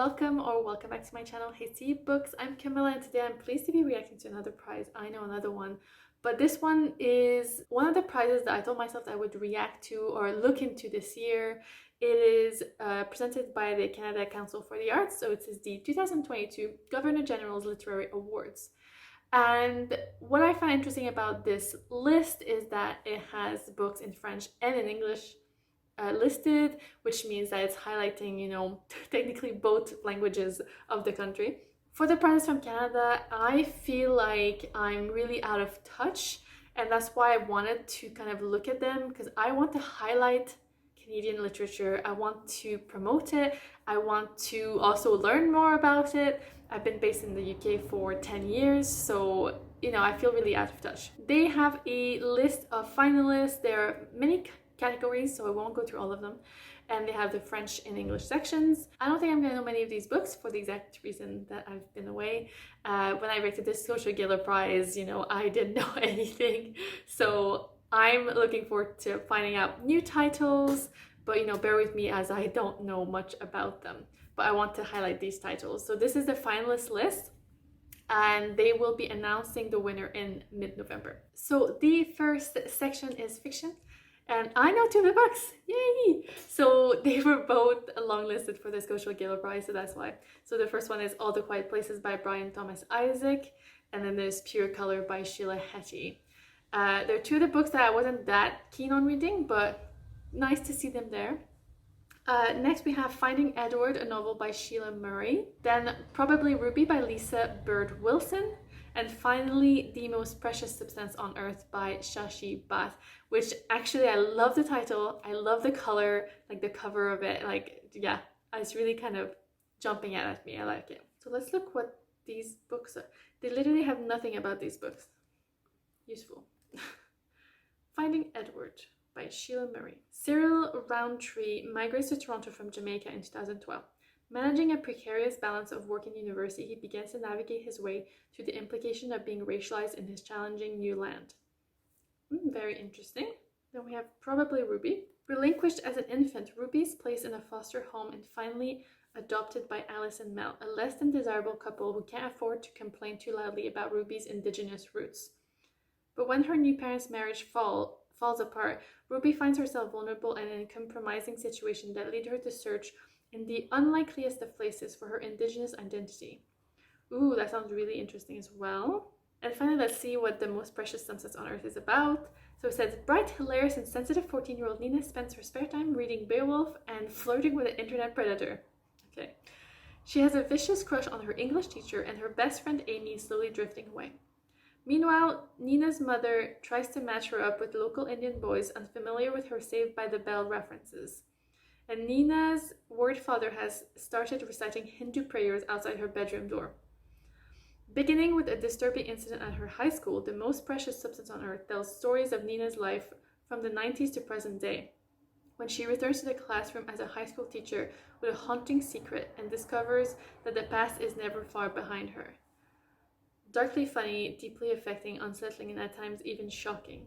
welcome back to my channel. Hey See Books, I'm Camila, and today I'm pleased to be reacting to another prize. I know, another one, but this one is one of the prizes that I told myself that I would react to or look into this year. It is presented by the Canada Council for the Arts, so it is the 2022 Governor General's Literary Awards. And what I find interesting about this list is that it has books in French and in English listed, which means that it's highlighting, technically both languages of the country. For the prizes from Canada, I feel like I'm really out of touch, and that's why I wanted to kind of look at them, because I want to highlight Canadian literature. I want to promote it. I want to also learn more about it. I've been based in the UK for 10 years, so I feel really out of touch. They have a list of finalists. There are many categories, so I won't go through all of them, and they have the French and English sections. I don't think I'm gonna know many of these books for the exact reason that I've been away. When I rated this Social Giller Prize, I didn't know anything, so I'm looking forward to finding out new titles, but bear with me as I don't know much about them, but I want to highlight these titles. So this is the finalist list, and they will be announcing the winner in mid-November. So the first section is fiction, and I know two of the books, yay! So they were both longlisted for the Social Giller Prize, so that's why. So the first one is All the Quiet Places by Brian Thomas Isaac, and then there's Pure Color by Sheila. There are two of the books that I wasn't that keen on reading, but nice to see them there. Next we have Finding Edward, a novel by Sheila Murray, then Probably Ruby by Lisa Bird Wilson, and finally The Most Precious Substance on Earth by Shashi Bhatt, which actually I love the title, I love the color, like the cover of it, yeah, it's really kind of jumping out at me. I like it. So let's look what these books are. They literally have nothing about these books. Useful. Finding Edward by Sheila Murray. Cyril Roundtree migrates to Toronto from Jamaica in 2012. Managing a precarious balance of work and university, he begins to navigate his way to the implication of being racialized in his challenging new land. Very interesting. Then we have Probably Ruby. Relinquished as an infant, Ruby is placed in a foster home and finally adopted by Alice and Mel, a less than desirable couple who can't afford to complain too loudly about Ruby's indigenous roots. But when her new parents' marriage falls apart, Ruby finds herself vulnerable and in a compromising situation that lead her to search in the unlikeliest of places for her indigenous identity. Ooh, that sounds really interesting as well. And finally, let's see what The Most Precious Substance on Earth is about. So it says, bright, hilarious, and sensitive 14-year-old Nina spends her spare time reading Beowulf and flirting with an internet predator. Okay. She has a vicious crush on her English teacher, and her best friend Amy is slowly drifting away. Meanwhile, Nina's mother tries to match her up with local Indian boys unfamiliar with her Saved by the Bell references. And Nina's worried father has started reciting Hindu prayers outside her bedroom door. Beginning with a disturbing incident at her high school, The Most Precious Substance on Earth tells stories of Nina's life from the 90s to present day, when she returns to the classroom as a high school teacher with a haunting secret and discovers that the past is never far behind her. Darkly funny, deeply affecting, unsettling, and at times even shocking.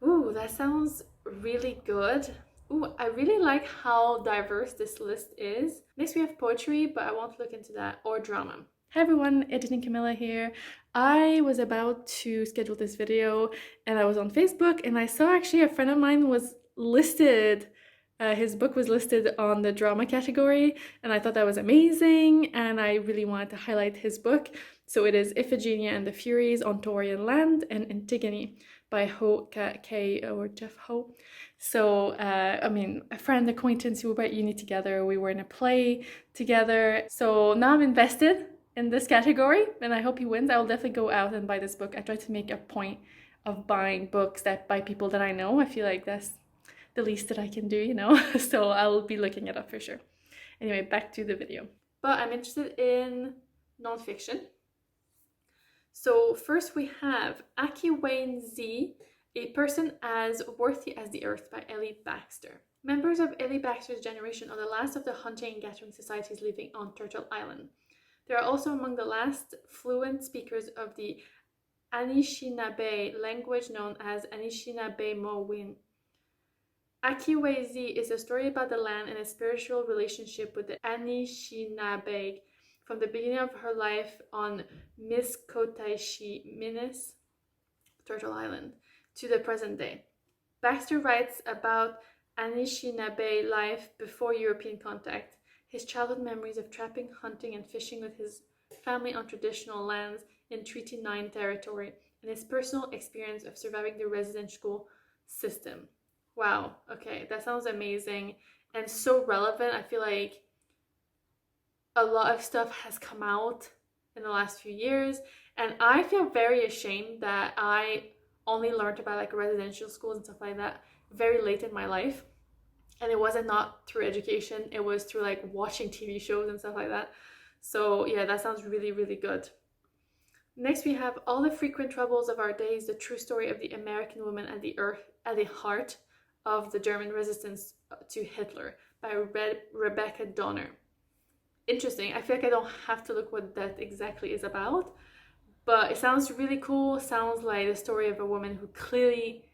Ooh, that sounds really good. Ooh, I really like how diverse this list is. Next we have poetry, but I won't look into that, or drama. Hi everyone, editing Camila here. I was about to schedule this video and I was on Facebook and I saw actually a friend of mine was listed. His book was listed on the drama category, and I thought that was amazing, and I really wanted to highlight his book. So it is Iphigenia and the Furies on Taurian Land and Antigone by Ho K or Jeff Ho. So a friend, acquaintance, we were at uni together, we were in a play together. So now I'm invested in this category and I hope he wins. I will definitely go out and buy this book. I try to make a point of buying books by people that I know. I feel like that's the least that I can do, so I'll be looking it up for sure. Anyway, back to the video. But I'm interested in nonfiction. So first we have Aki Wayne Z, A Person as Worthy as the Earth by Ellie Baxter. Members of Ellie Baxter's generation are the last of the hunting and gathering societies living on Turtle Island. They are also among the last fluent speakers of the Anishinaabe language known as Anishinaabe Mowin. Akiwezi is a story about the land and its spiritual relationship with the Anishinaabe from the beginning of her life on Miskotaishi, Minis, Turtle Island, to the present day. Baxter writes about Anishinaabe life before European contact, his childhood memories of trapping, hunting, and fishing with his family on traditional lands in Treaty 9 territory, and his personal experience of surviving the residential school system. Wow, okay, that sounds amazing and so relevant. I feel like a lot of stuff has come out in the last few years, and I feel very ashamed that I only learned about like residential schools and stuff like that very late in my life. And it wasn't not through education, it was through like watching TV shows and stuff like that. So yeah, that sounds really, really good. Next, we have All the Frequent Troubles of Our Days, the true story of the American woman at the heart of the German resistance to Hitler by Rebecca Donner. Interesting. I feel like I don't have to look what that exactly is about, but it sounds really cool. Sounds like the story of a woman who clearly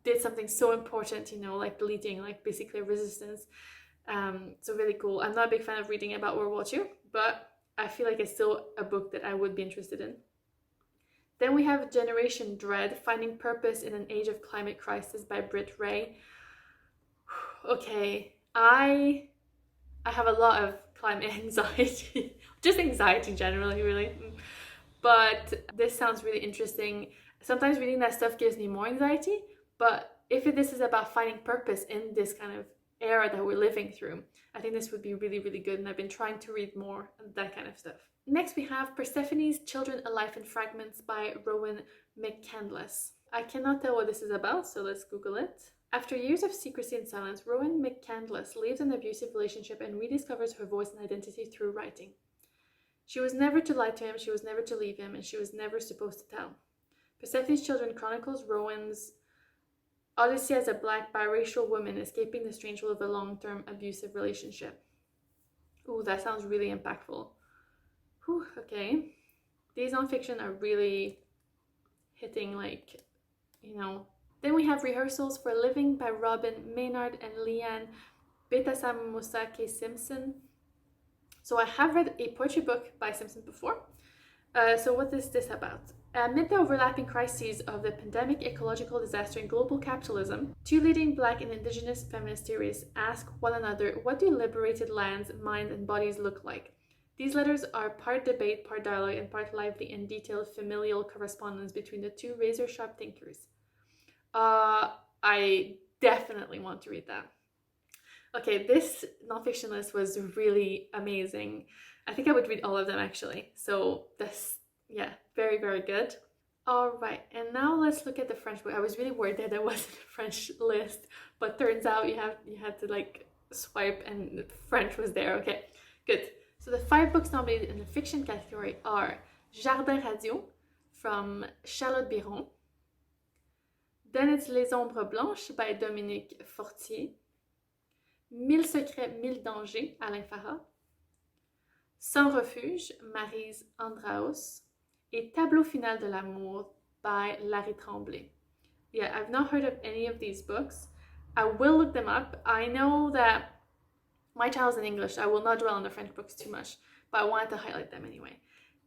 did something so important, you know, like leading like basically resistance. So really cool. I'm not a big fan of reading about World War II, but I feel like it's still a book that I would be interested in. Then we have Generation Dread, Finding Purpose in an Age of Climate Crisis by Britt Ray. Okay, I have a lot of climate anxiety, just anxiety generally, really. But this sounds really interesting. Sometimes reading that stuff gives me more anxiety, but if this is about finding purpose in this kind of era that we're living through, I think this would be really, really good, and I've been trying to read more of that kind of stuff. Next, we have Persephone's Children, A Life in Fragments by Rowan Mccandless. I cannot tell what this is about, so let's Google it. After years of secrecy and silence, Rowan Mccandless leaves an abusive relationship and rediscovers her voice and identity through writing. She was never to lie to him, she was never to leave him, and she was never supposed to tell. Persephone's Children chronicles Rowan's odyssey as a Black biracial woman escaping the strange world of a long-term abusive relationship. Ooh, that sounds really impactful. Whew, okay. These nonfiction are really hitting, like, you know. Then we have Rehearsals for a Living by Robin, Maynard, and Leanne Betasam Musaki Simpson. So I have read a poetry book by Simpson before. So what is this about? Amid the overlapping crises of the pandemic, ecological disaster, and global capitalism, two leading Black and Indigenous feminist theorists ask one another, what do liberated lands, minds, and bodies look like? These letters are part debate, part dialogue, and part lively and detailed familial correspondence between the two razor-sharp thinkers. I definitely want to read that. Okay, this nonfiction list was really amazing. I think I would read all of them actually. So this, yeah, very, very good. All right, and now let's look at the French book. I was really worried that there wasn't a French list, but turns out you had to like swipe and French was there. Okay, good. So the 5 books nominated in the fiction category are Jardin Radio from Charlotte Biron. Then it's Les Ombres Blanches by Dominique Fortier. Mille secrets, mille dangers, Alain Farah. Sans refuge, Maryse Andraos. Et Tableau final de l'amour by Larry Tremblay. Yeah, I've not heard of any of these books. I will look them up. I know that my channel's in English, so I will not dwell on the French books too much, but I wanted to highlight them anyway.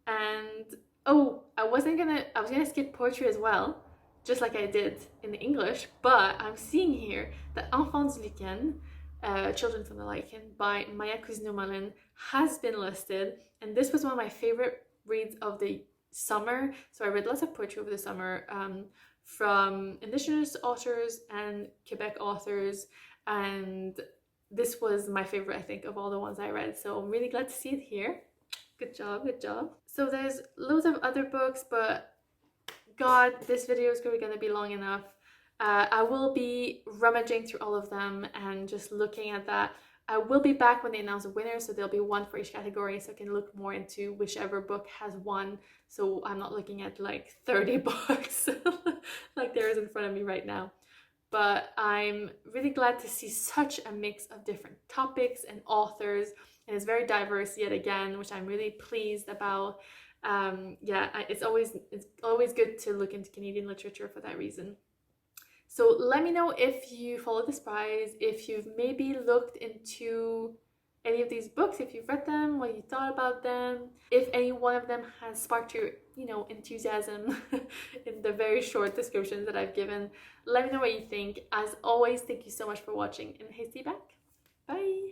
And oh, I was gonna skip poetry as well, just like I did in the English, but I'm seeing here that Enfants du Lichen, Children from the Lichen by Maya Cousineau-Malin has been listed, and this was one of my favorite reads of the summer. So I read lots of poetry over the summer from Indigenous authors and Quebec authors, and this was my favorite, I think, of all the ones I read. So I'm really glad to see it here. Good job, good job. So there's loads of other books, but God, this video is going to be long enough. I will be rummaging through all of them and just looking at that. I will be back when they announce a winner, so there'll be one for each category, so I can look more into whichever book has won. So I'm not looking at like 30 books like there is in front of me right now. But I'm really glad to see such a mix of different topics and authors, and it's very diverse yet again, which I'm really pleased about. Yeah, it's always good to look into Canadian literature for that reason. So let me know if you follow this prize, if you've maybe looked into any of these books, if you've read them, what you thought about them, if any one of them has sparked your, enthusiasm in the very short descriptions that I've given. Let me know what you think. As always, thank you so much for watching, and hey, see you back. Bye!